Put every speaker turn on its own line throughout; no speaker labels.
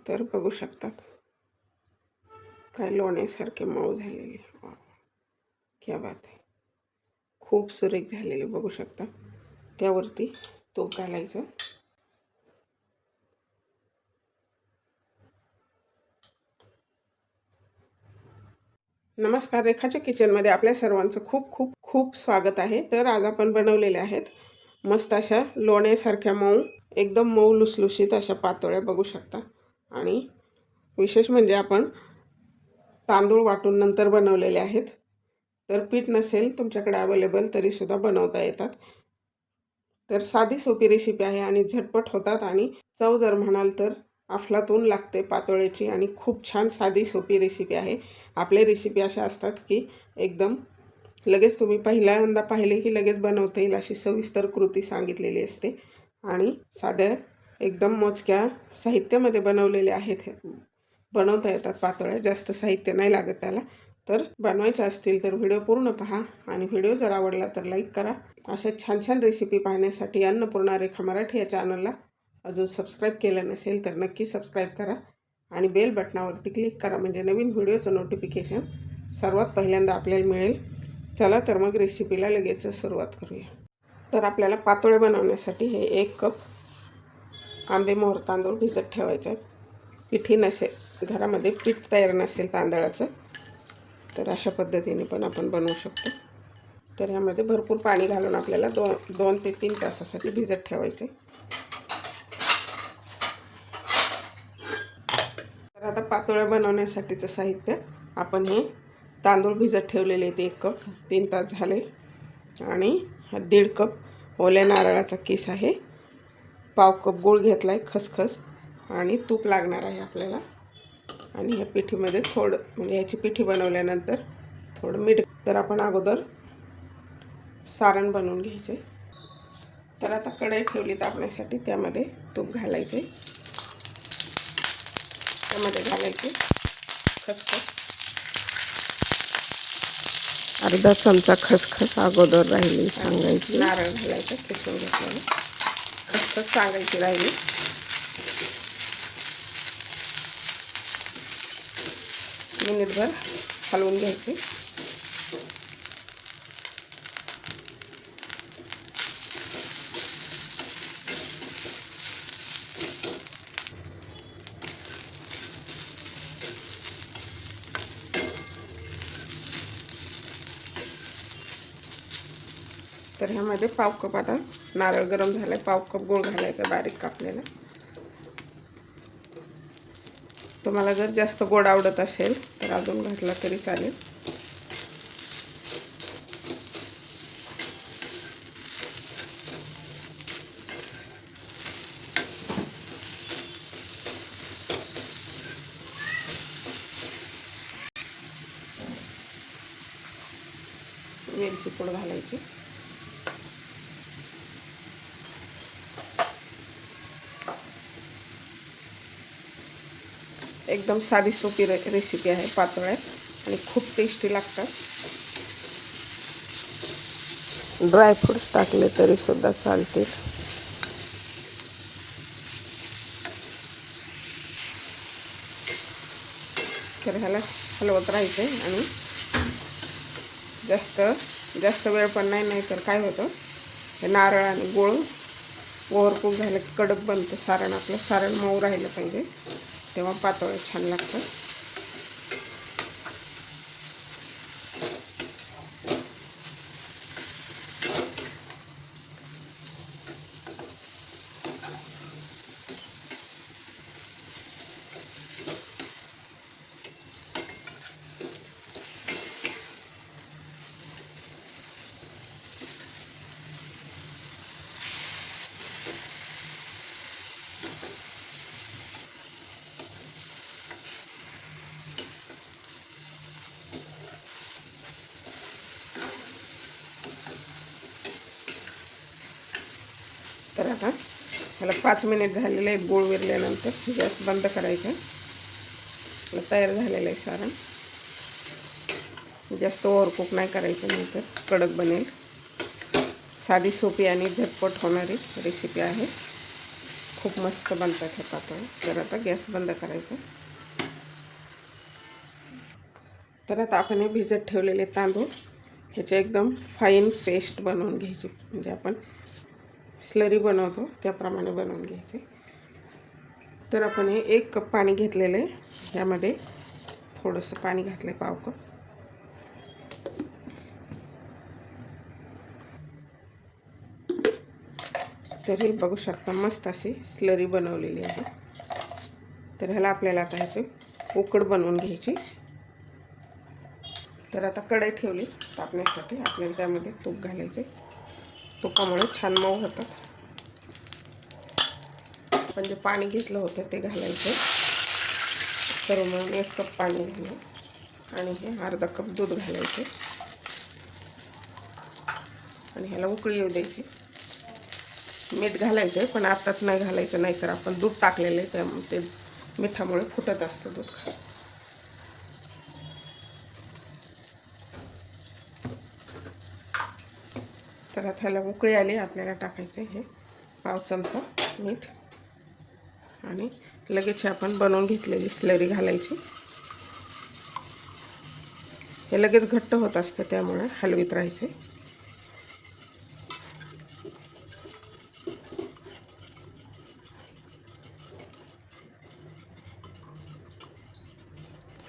तर बघू शकतात काय लोण्यासारखे मऊ झालेले. क्या बात आहे, खूप सुरेख झालेले बघू शकता. त्यावरती तूप घालायचं. नमस्कार, रेखाच्या किचनमध्ये आपल्या सर्वांचं खूप खूप खूप स्वागत आहे. तर आज आपण बनवलेले आहेत मस्त अशा लोण्यासारख्या मऊ, एकदम मऊ लुसलुशीत अशा पातोळ्या बघू शकता. आणि विशेष म्हणजे आपण तांदूळ वाटून नंतर बनवलेले आहेत. तर पीठ नसेल तुमच्याकडे अवेलेबल तरीसुद्धा बनवता येतात. तर साधी सोपी रेसिपी आहे आणि झटपट होतात. आणि चव जर म्हणाल तर अफलातून लागते पातोळ्याची. आणि खूप छान साधी सोपी रेसिपी आहे. आपले रेसिपी अशा असतात की एकदम लगेच तुम्ही पहिल्यांदा पाहिले की लगेच बनवता येईल अशी सविस्तर कृती सांगितलेली असते. आणि साध्या एकदम मोजक्या साहित्यामध्ये बनवलेले आहेत. बनवता येतात पातोळ्या, जास्त साहित्य नाही लागत त्याला. तर बनवायच्या असतील तर व्हिडिओ पूर्ण पहा. आणि व्हिडिओ जर आवडला तर लाईक करा. अशा छान छान रेसिपी पाहण्यासाठी अन्नपूर्णा रेखा मराठी या चॅनलला अजून सबस्क्राईब केलं नसेल तर नक्की सबस्क्राईब करा. आणि बेल बटनावरती क्लिक करा म्हणजे नवीन व्हिडिओचं नोटिफिकेशन सर्वात पहिल्यांदा आपल्याला मिळेल. चला तर मग रेसिपीला लगेच सुरुवात करूया. तर आपल्याला पातोळे बनवण्यासाठी हे 1 कप आंबे मोहर तांदूळ भिजत ठेवायचं आहे. पिठी नसेल, घरामध्ये पीठ तयार नसेल तांदळाचं तर अशा पद्धतीने पण आपण बनवू शकतो. तर ह्यामध्ये भरपूर पाणी घालून आपल्याला 2 ते 3 तासासाठी भिजत ठेवायचे. तर आता पातोळ्या बनवण्यासाठीचं साहित्य आपण हे तांदूळ भिजत ठेवलेले ते 1 कप 3 तास झाले. आणि हा 1.5 कप ओल्या नारळाचा किस आहे. पाव कप गूळ घेतला आहे, खसखस आणि तूप लागणार आहे आपल्याला. आणि ह्या पिठीमध्ये थोडं म्हणजे ह्याची पिठी बनवल्यानंतर थोडं मीठ. तर आपण अगोदर सारण बनवून घ्यायचे. तर आता कढई ठेवली तापण्यासाठी, त्यामध्ये तूप घालायचे. त्यामध्ये घालायचे खसखस, अर्धा चमचा खसखस अगोदर राहिली सांगायची. नारळ घालायचं किसून घेतलेलं, खसखस सांगायची राहिली. मिनिटभर हलवून घ्यायचे. तर ह्यामध्ये पाव कप आता नारळ गरम झाला आहे, पाव कप गूळ घालायचा बारीक कापलेला. तुम्हाला जर जास्त गोड आवडत असेल तर अजून घातला तरी चालेल. वेलची पूड घालायची. एकदम साधी सोपी रेसिपी आहे पातोळ्या आणि खूप टेस्टी लागतात. ड्रायफ्रूट्स टाकले तरी सुद्धा चालते. तर ह्याला हलवत राहायचे. आणि जास्त वेळ पण नाही तर काय होतं, हे नारळ आणि गूळ ओव्हरकुक झालं की कडक बनतं सारण. आपलं सारण मऊ राहिलं पाहिजे, तेव्हा पातोळ्या छान लागतात. तर आता ह्याला 5 मिनिट झालेले आहेत. गूळ विरल्यानंतर गॅस बंद करायचा. आपलं तयार झालेलं आहे सारण. जास्त ओव्हरकुक नाही करायचं, नंतर कडक बनेल. साधी सोपी आणि झटपट होणारी रेसिपी आहे. खूप मस्त बनतात हे पातोळे. तर आता गॅस बंद करायचा. तर आता आपण हे भिजत ठेवलेले तांदूळ ह्याचे एकदम फाईन पेस्ट बनवून घ्यायची. म्हणजे आपण स्लरी बनवतो त्याप्रमाणे बनवून घ्यायचे. तर आपण हे 1 कप पाणी घेतलेलं आहे. ह्यामध्ये थोडंसं पाणी घातलं आहे, पाव कप. तर हे बघू शकता मस्त अशी स्लरी बनवलेली आहे. तर ह्याला आपल्याला आता ह्याची उकड बनवून घ्यायची. तर आता कढई ठेवली तापण्यासाठी. आपल्याला त्यामध्ये तूप घालायचे. तुपामुळे छान मऊ होतात. आपण जे पाणी घेतलं होतं ते घालायचं. सर्व मिळून 1 कप पाणी घालून आणि हे अर्धा कप दूध घालायचे आणि ह्याला उकळी येऊ द्यायची. मीठ घालायचं पण आत्ताच नाही घालायचं, नाहीतर आपण दूध टाकलेलं आहे त्यामुळे ते मिठामुळे फुटत असतं दूध. तर आता ह्याला उकळी आली. आपल्याला टाकायचं हे पाव चमचा मीठ आणि लगेच आपण बनवून घेतलेली स्लरी घालायची. हे लगेच घट्ट होत असतं त्यामुळे हलवीत राहायचे.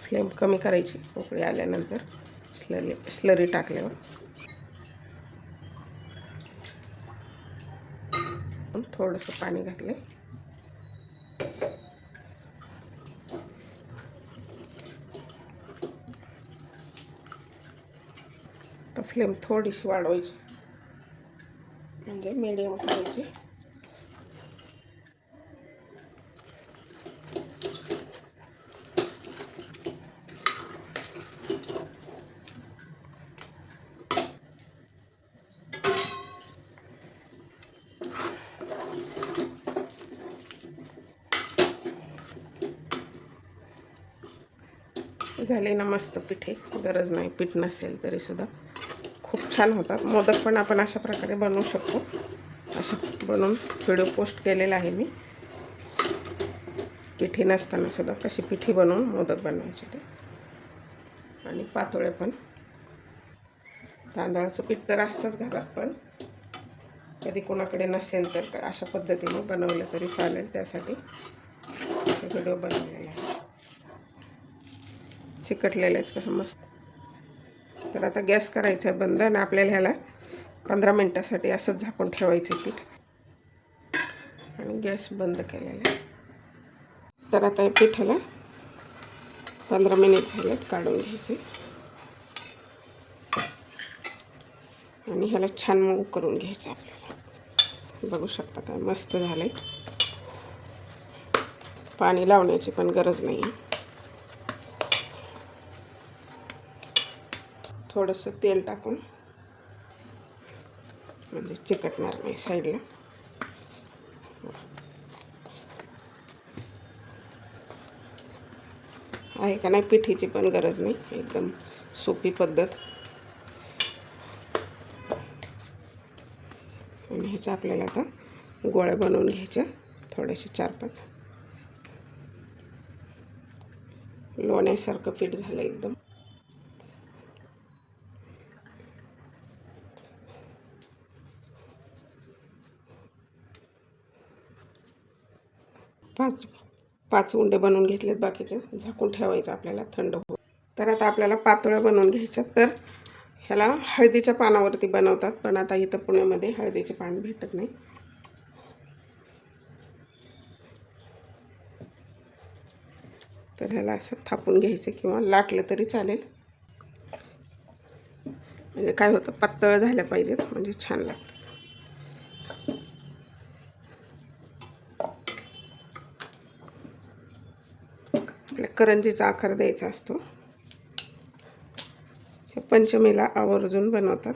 फ्लेम कमी करायची उकळी आल्यानंतर स्लरी टाकल्यावर. थोडंसं पाणी घातलं. तर फ्लेम थोडीशी वाढवायची म्हणजे मीडियम करायची. झाले ना मस्त पिठे. गरज नाही पीठ नसेल तरीसुद्धा खूप छान होतात. मोदक पण आपण अशा प्रकारे बनवू शकतो. असं बनवून व्हिडिओ पोस्ट केलेला आहे मी. पिठी नसताना सुद्धा कशी पिठी बनवून मोदक बनवायचे ते. आणि पातोळे पण. तांदळाचं पीठ तर असतंच घरात, पण कधी कोणाकडे नसेल तर अशा पद्धतीने बनवलं तरी चालेल. त्यासाठी असे व्हिडिओ बनवलेला आहे. चिकटलेलेच कसं मस्त. तर आता गॅस करायचा आहे बंद आणि आपल्याला ह्याला 15 मिनिटासाठी असंच झाकून ठेवायचं पीठ. आणि गॅस बंद केलेला आहे. तर आता हे पिठाला 15 मिनिट झाले, काढून घ्यायचे आणि ह्याला छान मऊ करून घ्यायचं आपल्याला. बघू शकता काय मस्त झाले. पाणी लावण्याची पण गरज नाही आहे. थोडंसं तेल टाकून म्हणजे चिकटणार नाही साईडला. आहे का नाही, पिठीची पण गरज नाही. एकदम सोपी पद्धत. आणि ह्याच्या आपल्याला आता गोळ्या बनवून घ्यायच्या. थोडेसे 4-5 लोण्यासारखं पीठ झालं एकदम. पाच उंडे बनवून घेतलेत. बाकीचे झाकून ठेवायचं आपल्याला थंड हो. तर आता आपल्याला पातोळ्या बनवून घ्यायच्या. तर ह्याला हळदीच्या पानावरती बनवतात, पण आता इथं पुण्यामध्ये हळदीचे पान भेटत नाही. तर ह्याला असं थापून घ्यायचं किंवा लाटलं तरी चालेल. म्हणजे काय होतं, पातळ झाल्या पाहिजेत म्हणजे छान लागतं. आपल्या करंजीचा आकार द्यायचा असतो. हे पंचमीला आवर्जून बनवतात.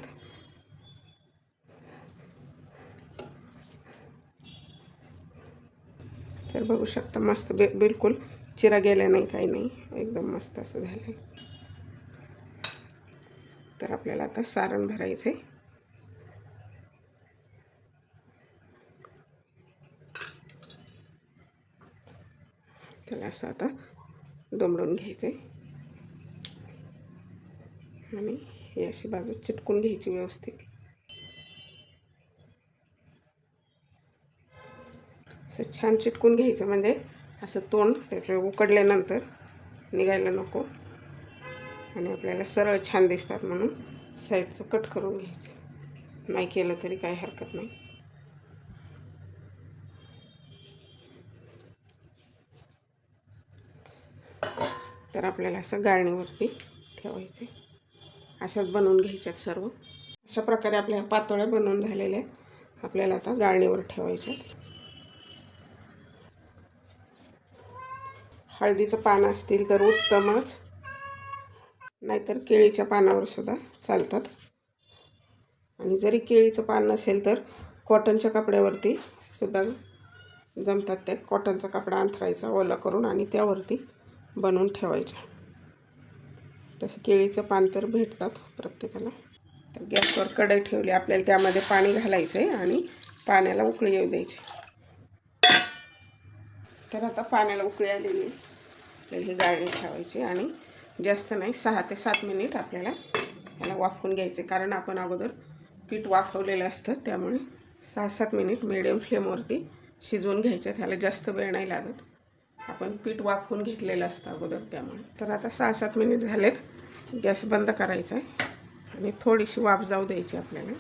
तर बघू शकता मस्त बिलकुल चिरा गेला नाही, काही नाही, एकदम मस्त असं झालं. तर आपल्याला आता सारण भरायचे. त्याला असं आता दमडून घ्यायचं आहे आणि ही अशी बाजू चिटकून घ्यायची व्यवस्थित. असं छान चिटकून घ्यायचं म्हणजे असं तोंड त्याचं उकडल्यानंतर निघायला नको आणि आपल्याला सरळ छान दिसतात म्हणून साईडचं कट करून घ्यायचं. नाही केलं तरी काही हरकत नाही. तर आपल्याला असं गाळणीवरती ठेवायचे. अशाच बनवून घ्यायच्यात सर्व. अशा प्रकारे आपल्या पातोळ्या बनवून झालेल्या आहेत. आपल्याला आता गाळणीवर ठेवायच्यात. हळदीचं पान असतील तर उत्तमच, नाहीतर केळीच्या पानावर सुद्धा चालतात. आणि जरी केळीचं पान नसेल तर कॉटनच्या कपड्यावरती सुद्धा जमतात. ते कॉटनचा कपडा अंथरायचा ओला करून आणि त्यावरती बनवून ठेवायचे. तसं केळीचं पान तर भेटतात प्रत्येकाला. तर गॅसवर कढई ठेवली. आपल्याला त्यामध्ये पाणी घालायचं आहे आणि पाण्याला उकळी येऊ द्यायची. तर आता पाण्याला उकळी आलेली आहे. आपल्याला ही गाळणी ठेवायची आणि जास्त नाही 6 ते 7 मिनिट आपल्याला याला वाफवून घ्यायचे. कारण आपण अगोदर पीठ वाफवलेलं असतं, त्यामुळे 6-7 मिनिट मिडियम फ्लेमवरती शिजवून घ्यायचं. त्याला जास्त वेळ नाही लागत. आपण पीठ वाफवून घेतलेलं असतं अगोदर, त्यामुळे. तर आता 6-7 मिनिट झालेत. गॅस बंद करायचा आहे आणि थोडीशी वाफ जाऊ द्यायची आपल्याला.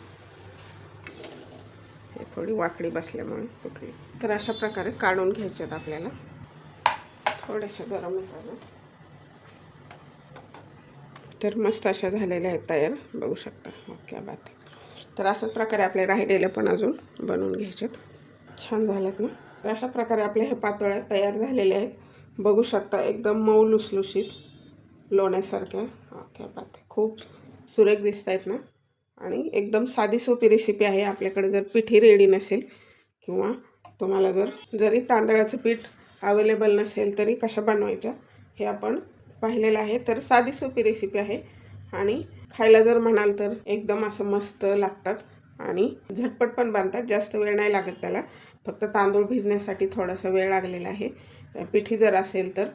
हे थोडी वाकडी बसल्यामुळे तुटली. तर अशा प्रकारे काढून घ्यायच्यात आपल्याला. थोड्याशा गरम येतात. तर मस्त अशा झालेल्या आहेत तयार, बघू शकता. ओके बात. तर अशाच प्रकारे आपले राहिलेले पण अजून बनवून घ्यायच्यात. छान झाल्यात ना. तर अशा प्रकारे आपले हे पातोळ्या तयार झालेले आहेत. बघू शकता एकदम मऊ लुसलुशीत लोण्यासारख्या. ओके बात. खूप सुरेख दिसत आहेत ना. आणि एकदम साधी सोपी रेसिपी आहे. आपल्याकडे जर पीठही रेडी नसेल किंवा तुम्हाला जरी तांदळाचं पीठ अवेलेबल नसेल तरी कशा बनवायच्या हे आपण पाहिलेलं आहे. तर साधी सोपी रेसिपी आहे आणि खायला जर म्हणाल तर एकदम असं मस्त लागतात आणि झटपट पण बनतात. जास्त वेळ नाही लागत त्याला. फक्त तांदूळ भिजण्यासाठी थोडासा वेळ लागलेला आहे. पिठी जर असेल तर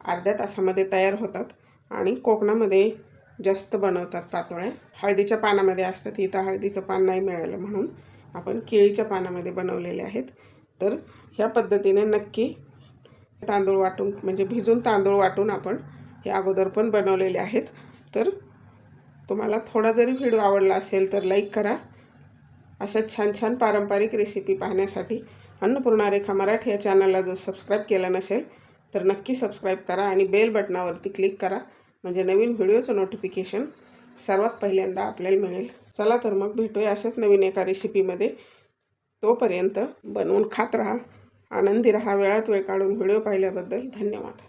अर्ध्या तासामध्ये तयार होतात. आणि कोकणामध्ये जास्त बनवतात पातोळ्या. हळदीच्या पानामध्ये असतात. इथं हळदीचं पान नाही मिळालं म्हणून आपण केळीच्या पानामध्ये बनवलेले आहेत. तर ह्या पद्धतीने नक्की तांदूळ वाटून म्हणजे भिजून तांदूळ वाटून आपण हे अगोदर पण बनवलेले आहेत. तर तुम्हाला थोडा जरी व्हिडिओ आवडला असेल तर लाईक करा. अशा छान छान पारंपरिक रेसिपी पाहण्यासाठी अन्नपूर्णा रेखा मराठी या चॅनलला जर सबस्क्राईब केलं नसेल तर नक्की सबस्क्राईब करा आणि बेल बटनावरती क्लिक करा. म्हणजे नवीन व्हिडिओचं नोटिफिकेशन सर्वात पहिल्यांदा आपल्याला मिळेल. चला तर मग भेटूया अशाच नवीन एका रेसिपीमध्ये. तोपर्यंत बनवून खात राहा, आनंदी राहा. वेळात वेळ काढून व्हिडिओ पाहिल्याबद्दल धन्यवाद.